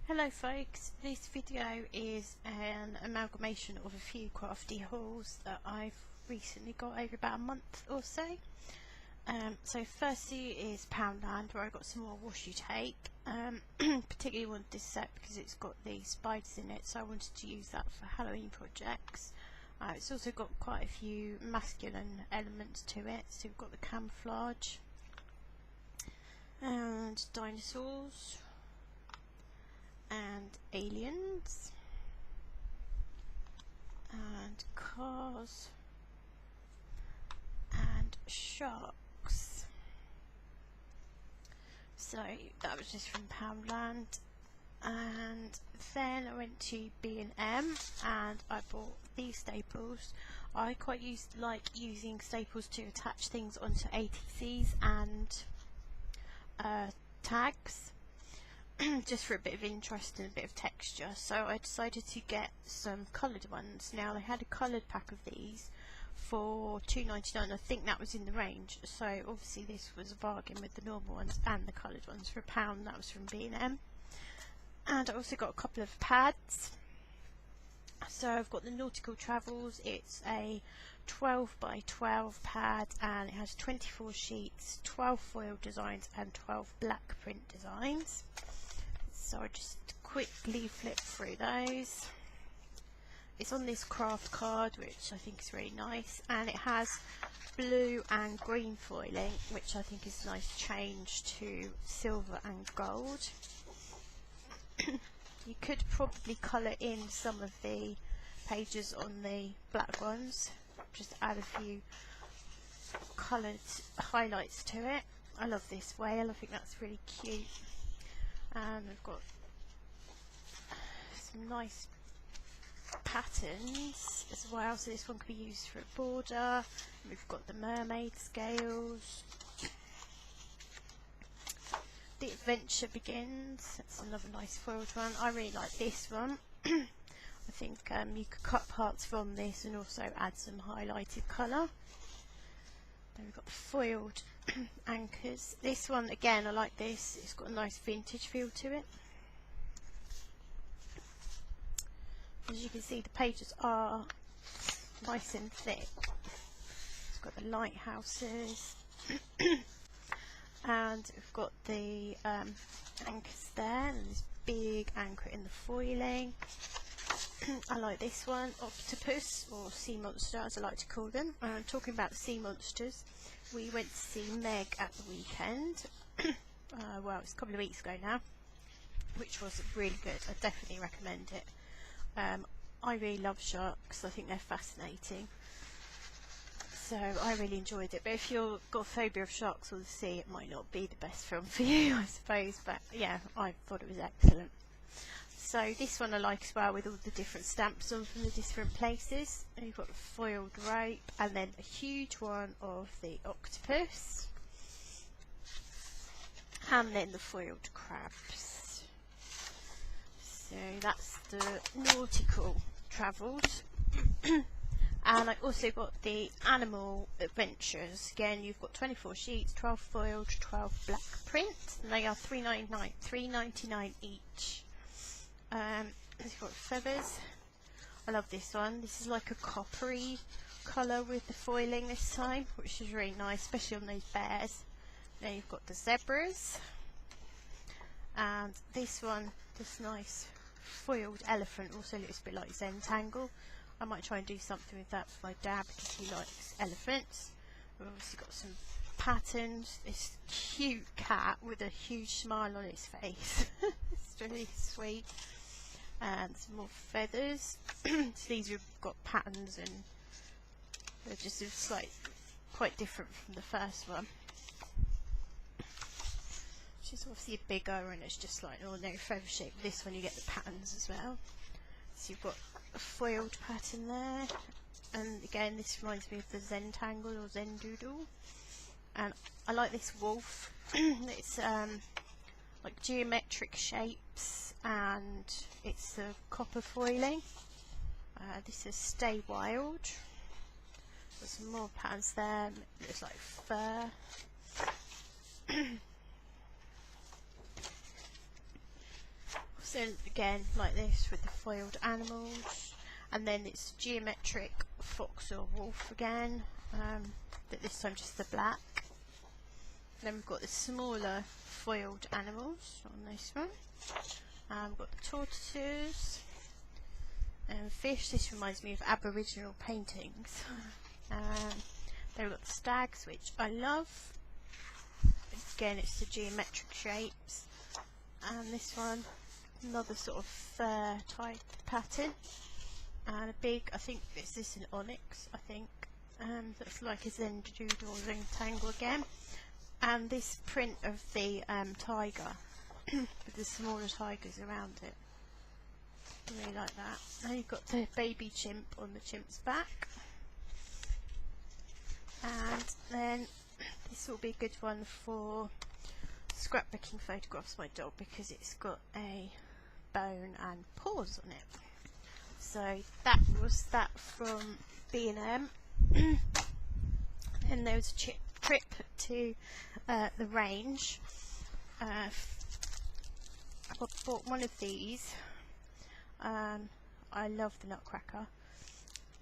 Hello folks, this video is an amalgamation of a few crafty hauls that I've recently got over about a month or so. So firstly is Poundland, where I got some more washi tape. Particularly wanted this set because it's got the spiders in it, so I wanted to use that for Halloween projects. It's also got quite a few masculine elements to it, so we've got the camouflage and dinosaurs and aliens and cars and sharks. So that was just from Poundland, and then I went to B&M and I bought these staples. I quite like using staples to attach things onto ATCs and tags, just for a bit of interest and a bit of texture. So I decided to get some coloured ones. Now they had a coloured pack of these for £2.99. I think that was in the range, so obviously this was a bargain with the normal ones and the coloured ones for £1. That was from B&M. And I also got a couple of pads. So I've got the Nautical Travels. It's a 12 by 12 pad and it has 24 sheets, 12 foil designs and 12 black print designs. So I just quickly flip through those. It's on this craft card, which I think is really nice, and it has blue and green foiling, which I think is a nice change to silver and gold. You could probably colour in some of the pages on the black ones, just add a few coloured highlights to it. I love this whale, I think that's really cute. And we've got some nice patterns as well, so this one could be used for a border. We've got the mermaid scales. The Adventure Begins, that's another nice foiled one. I really like this one. I think you could cut parts from this and also add some highlighted colour. Then we've got the foiled anchors. This one again, I like this, it's got a nice vintage feel to it. As you can see, the pages are nice and thick. It's got the lighthouses and we've got the anchors there, and this big anchor in the foiling. I like this one, octopus or sea monster as I like to call them. Talking about the sea monsters, we went to see Meg at the weekend. Well, it's a couple of weeks ago now, which was really good. I definitely recommend it. I really love sharks, I think they're fascinating, so I really enjoyed it. But if you've got a phobia of sharks or the sea, it might not be the best film for you, I suppose, but yeah, I thought it was excellent. So this one I like as well, with all the different stamps on from the different places. And you've got the foiled rope, and then a huge one of the octopus, and then the foiled crabs. So that's the Nautical Travels. And I also got the Animal Adventures. Again, you've got 24 sheets, 12 foiled, 12 black print, and they are $3.99 each. You've got feathers. I love this one. This is like a coppery colour with the foiling this time, which is really nice, especially on those bears. Then you've got the zebras, and this one, this nice foiled elephant, also looks a bit like Zentangle. I might try and do something with that for my dad because he likes elephants. We've obviously got some patterns. This cute cat with a huge smile on its face. It's really sweet. And some more feathers. So these have got patterns and they're just quite different from the first one. Which is obviously bigger, and it's just like an ordinary feather shape. This one you get the patterns as well. So you've got a foiled pattern there, and again this reminds me of the Zentangle or Zendoodle. And I like this wolf. It's like geometric shapes, and it's a copper foiling. This is Stay Wild. There's some more patterns there. It looks like fur. So again, like this with the foiled animals, and then it's geometric fox or wolf again, but this time just the black. Then we've got the smaller foiled animals on this one. We've got the tortoises and fish. This reminds me of Aboriginal paintings. Then we've got the stags, which I love. Again, it's the geometric shapes. And this one, another sort of fur type pattern. And a big, I think this is an onyx, I think. Looks like a zendoodle or rectangle again. And this print of the tiger with the smaller tigers around it. I really like that. Now you've got the baby chimp on the chimp's back. And then this will be a good one for scrapbooking photographs of my dog, because it's got a bone and paws on it. So that was that from B&M. And there was a trip to the range. I bought one of these. I love the Nutcracker.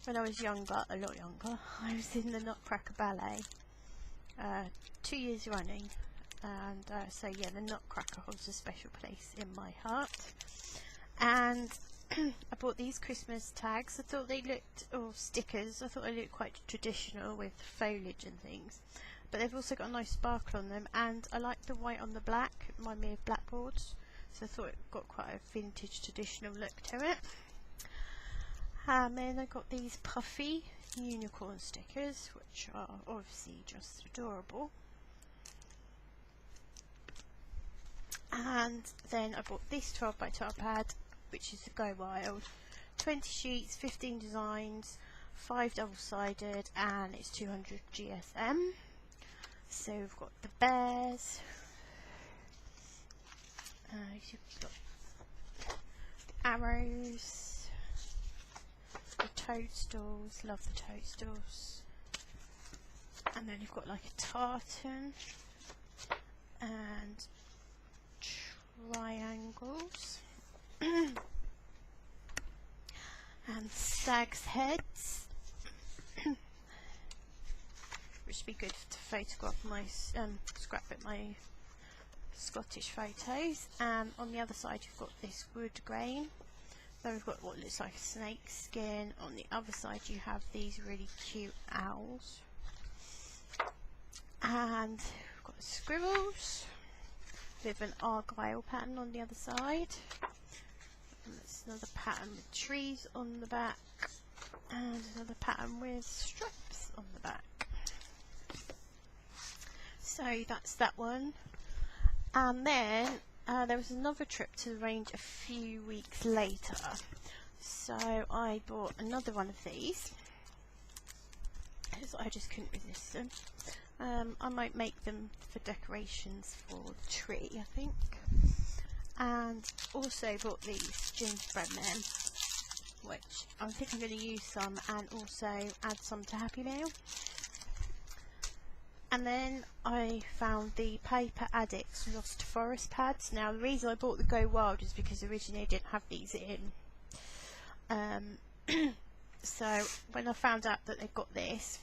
When I was younger, a lot younger, I was in the Nutcracker Ballet 2 years running, and so yeah, the Nutcracker holds a special place in my heart. And I bought these Christmas tags. I thought they looked, or stickers, I thought they looked quite traditional with foliage and things, but they've also got a nice sparkle on them, and I like the white on the black. It reminded me of blackboards, so I thought it got quite a vintage traditional look to it. And then I got these puffy unicorn stickers, which are obviously just adorable. And then I bought this 12x12 pad, which is the Go Wild. 20 sheets, 15 designs, 5 double-sided, and it's 200 GSM. So we've got the bears. You've got the arrows. The toadstools, love the toadstools. And then you've got like a tartan and triangles and stag's heads, which would be good to photograph my scrapbook my Scottish photos. And on the other side you've got this wood grain. Then we've got what looks like a snake skin. On the other side you have these really cute owls. And we've got scribbles with an argyle pattern on the other side. And that's another pattern with trees on the back. And another pattern with stripes on the back. So that's that one. And then there was another trip to the range a few weeks later, so I bought another one of these because I just couldn't resist them. I might make them for decorations for the tree, I think. And also bought these gingerbread men, which I think I'm going to use some and also add some to Happy Meal. And then I found the Paper Addicts Lost Forest pads. Now the reason I bought the Go Wild is because originally I didn't have these in. So when I found out that they got this,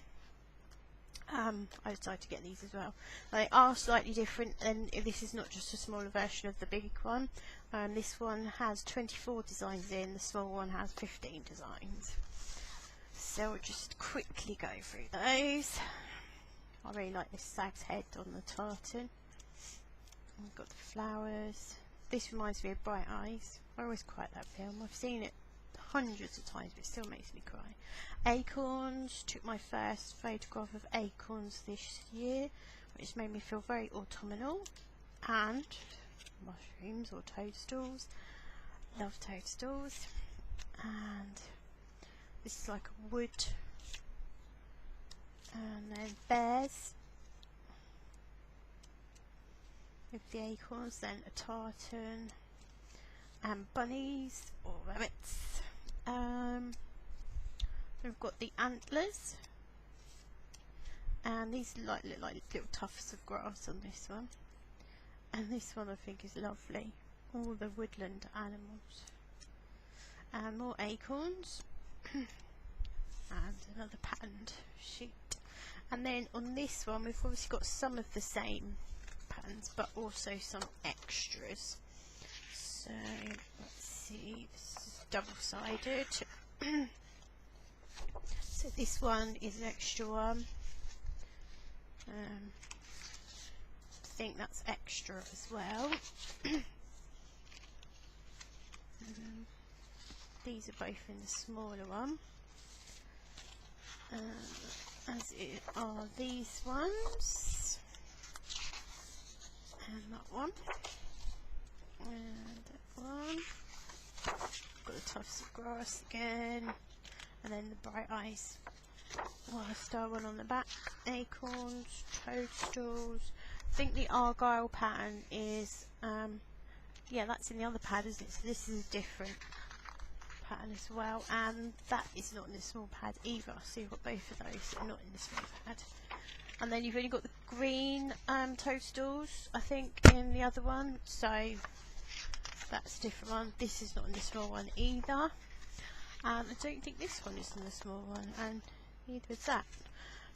I decided to get these as well. They are slightly different, and this is not just a smaller version of the big one. This one has 24 designs in, the small one has 15 designs. So we'll just quickly go through those. I really like this stag's head on the tartan. We've got the flowers. This reminds me of Bright Eyes. I always quite that film. I've seen it hundreds of times, but it still makes me cry. Acorns. Took my first photograph of acorns this year, which made me feel very autumnal. And mushrooms or toadstools. Love toadstools. And this is like a wood. And then bears with the acorns, then a tartan, and bunnies or rabbits. We've got the antlers, and these look like little tufts of grass on this one. And this one I think is lovely. all the woodland animals. And more acorns. And another patterned sheet. And then on this one we've obviously got some of the same patterns but also some extras. So let's see, this is double-sided. So this one is an extra one. I think that's extra as well. These are both in the smaller one. As it are these ones. And that one. And that one. Got the tufts of grass again. And then the bright eyes. Star one on the back. Acorns, toadstools. I think the argyle pattern is, yeah, that's in the other pad, isn't it? So this is a different pattern as well, and that is not in the small pad either. So you've got both of those that are not in the small pad. And then you've only got the green toadstools, I think, in the other one. So that's a different one. This is not in the small one either. And I don't think this one is in the small one, and neither is that.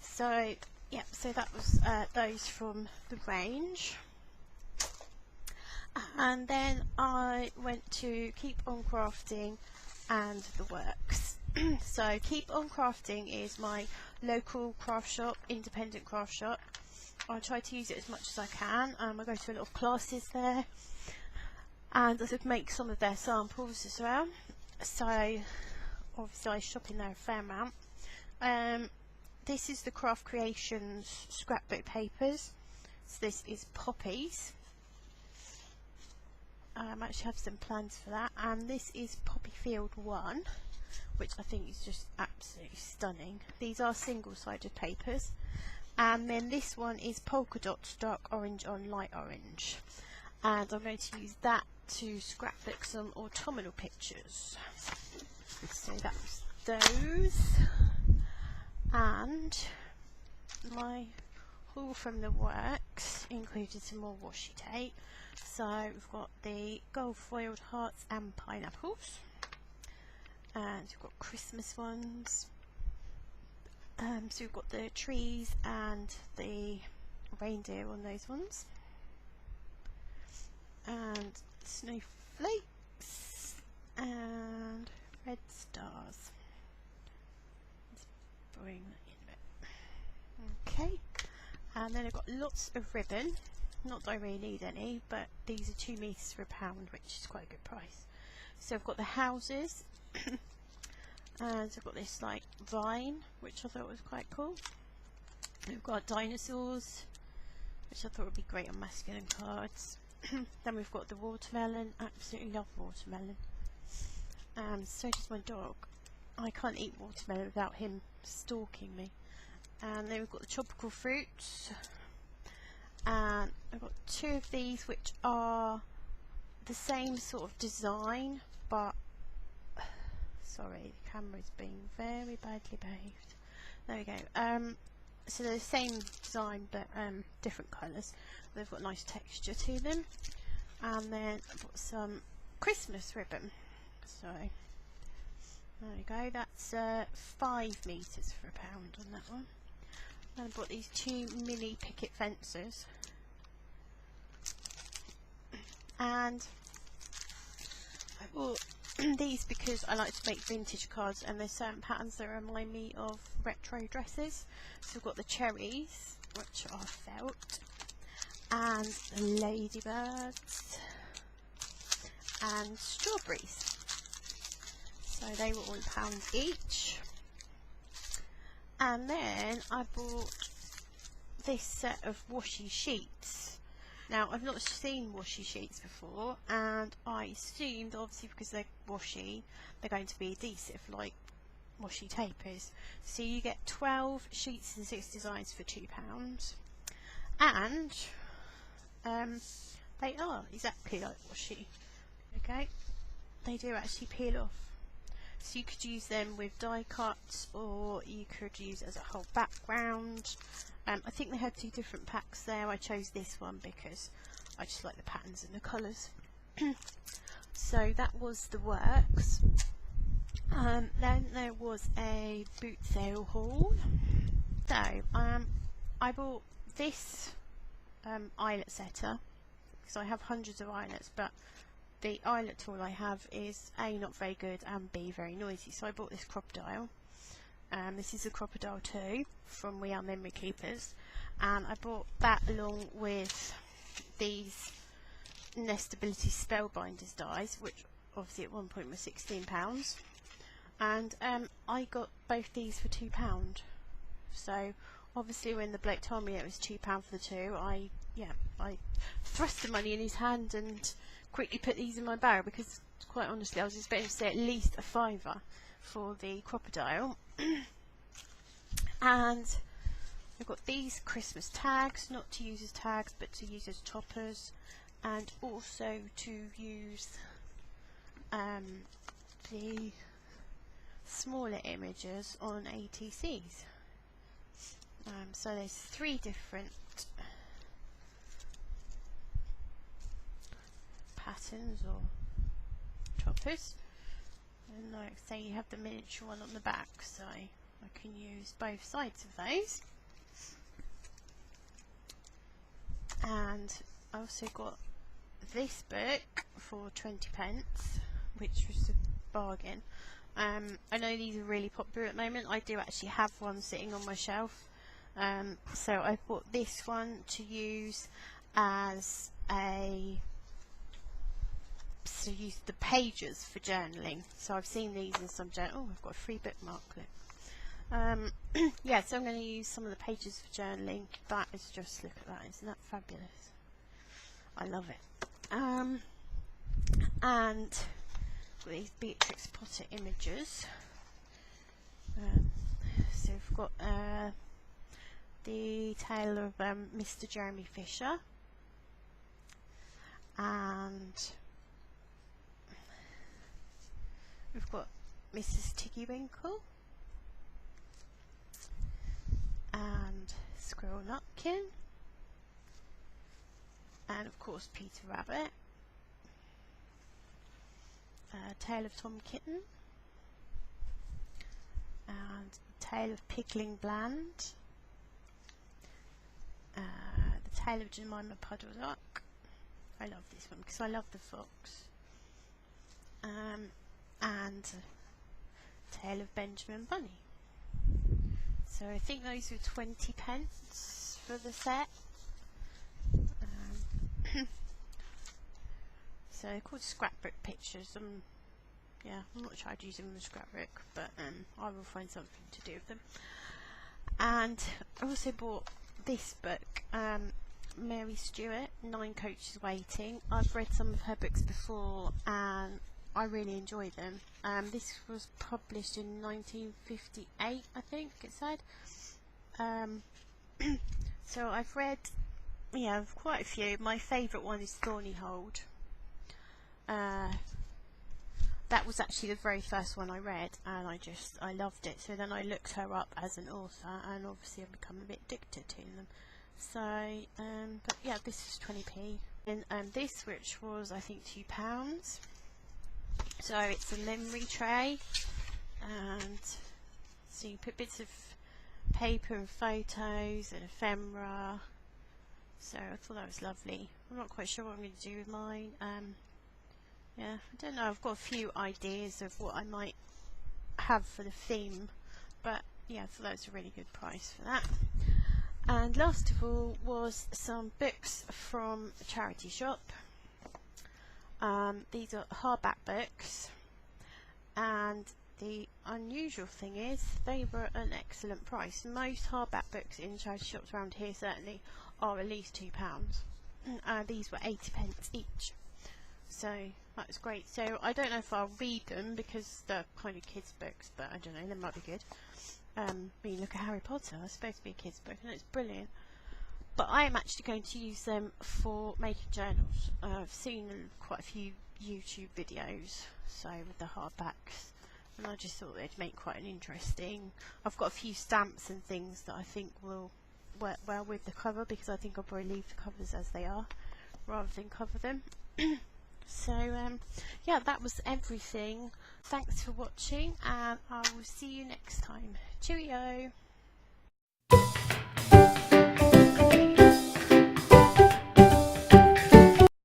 So yeah, so that was those from the range. And then I went to Keep On Crafting and the Works. So Keep On Crafting is my local craft shop, independent craft shop. I try to use it as much as I can. I go to a lot of classes there, and I make some of their samples as well. So obviously I shop in there a fair amount. This is the Craft Creations scrapbook papers. So this is poppies. I actually have some plans for that, and this is Poppy Field 1, which I think is just absolutely stunning. These are single-sided papers, and then this one is Polka Dots Dark Orange on Light Orange, and I'm going to use that to scrapbook some autumnal pictures. So that's those, and my haul from the Works included some more washi tape. So we've got the gold foiled hearts and pineapples, and we've got Christmas ones. So we've got the trees and the reindeer on those ones, and snowflakes and red stars. Let's bring that in a bit. Okay, and then I've got lots of ribbon. Not that I really need any, but these are 2 meters for £1, which is quite a good price. So I've got the houses, and I've got this like vine, which I thought was quite cool. We've got dinosaurs, which I thought would be great on masculine cards. Then we've got the watermelon. Absolutely love watermelon. So does my dog. I can't eat watermelon without him stalking me. And then we've got the tropical fruits. And I've got 2 of these which are the same sort of design, but sorry, the camera's being very badly behaved. There we go. So they're the same design but different colours. They've got nice texture to them. And then I've got some Christmas ribbon. So there we go. That's 5 meters for £1 on that one. And I bought these 2 mini picket fences, and I bought these because I like to make vintage cards, and there's certain patterns that remind me of retro dresses. So we've got the cherries, which are felt, and ladybirds and strawberries. So they were all £1 each. And then I bought this set of washi sheets. Now I've not seen washi sheets before, and I assumed obviously because they're washi they're going to be adhesive like washi tape is. So you get 12 sheets and 6 designs for £2, and they are exactly like washi. Okay, they do actually peel off. So you could use them with die cuts, or you could use it as a whole background. I think they had 2 different packs there. I chose this one because I just like the patterns and the colours. So that was the works. Then there was a boot sale haul. So I bought this eyelet setter because I have hundreds of eyelets, but the eyelet tool I have is A, not very good, and B, very noisy. So I bought this crocodile. This is a crocodile 2 from We Are Memory Keepers, and I bought that along with these Nestability Spellbinders dies, which obviously at one point were £16, and I got both these for £2. So obviously when the bloke told me it was £2 for the two, I thrust the money in his hand and quickly put these in my barrel, because quite honestly I was expecting to say at least a £5 for the crocodile. And I've got these Christmas tags, not to use as tags but to use as toppers, and also to use the smaller images on ATCs. So there's 3 different patterns or toppers, and like say you have the miniature one on the back, so I can use both sides of those. And I also got this book for 20p, which was a bargain. I know these are really popular at the moment. I do actually have one sitting on my shelf, so I bought this one to use as use the pages for journaling. So I've seen these in some journal. Oh, I've got a free bookmark clip. Yeah, so I'm going to use some of the pages for journaling. That is just, look at that, isn't that fabulous? I love it. And these Beatrix Potter images. So we've got the tale of Mr. Jeremy Fisher, and we've got Mrs. Tiggy Winkle and Squirrel Nutkin, and of course Peter Rabbit, Tale of Tom Kitten, and Tale of Pigling Bland, the Tale of Jemima Puddle Duck. I love this one because I love the fox. And Tale of Benjamin Bunny. So I think those were 20p for the set. So they're called scrapbook pictures. Yeah, I'm not sure I'd use them in a scrapbook, but I will find something to do with them. And I also bought this book, Mary Stewart, 9 Coaches Waiting. I've read some of her books before and I really enjoy them. This was published in 1958, I think it said. So I've read, quite a few. My favourite one is Thorny Hold. That was actually the very first one I read, and I loved it. So then I looked her up as an author, and obviously I've become a bit addicted to them. So, but yeah, this is 20p. And this, which was I think £2. So it's a memory tray, and so you put bits of paper and photos and ephemera. So I thought that was lovely. I'm not quite sure what I'm going to do with mine. Yeah, I don't know. I've got a few ideas of what I might have for the theme, but yeah, I thought that was a really good price for that. And last of all was some books from a charity shop. These are hardback books, and the unusual thing is they were an excellent price. Most hardback books in charity shops around here certainly are at least £2. These were 80p each, so that was great. So I don't know if I'll read them because they're kind of kids books, but I don't know, they might be good. I mean, look at Harry Potter, it's supposed to be a kids book and it's brilliant. But I am actually going to use them for making journals. I've seen quite a few YouTube videos, so with the hardbacks, and I just thought they'd make quite an interesting. I've got a few stamps and things that I think will work well with the cover, because I think I'll probably leave the covers as they are rather than cover them. So yeah, that was everything. Thanks for watching, and I will see you next time. Cheerio!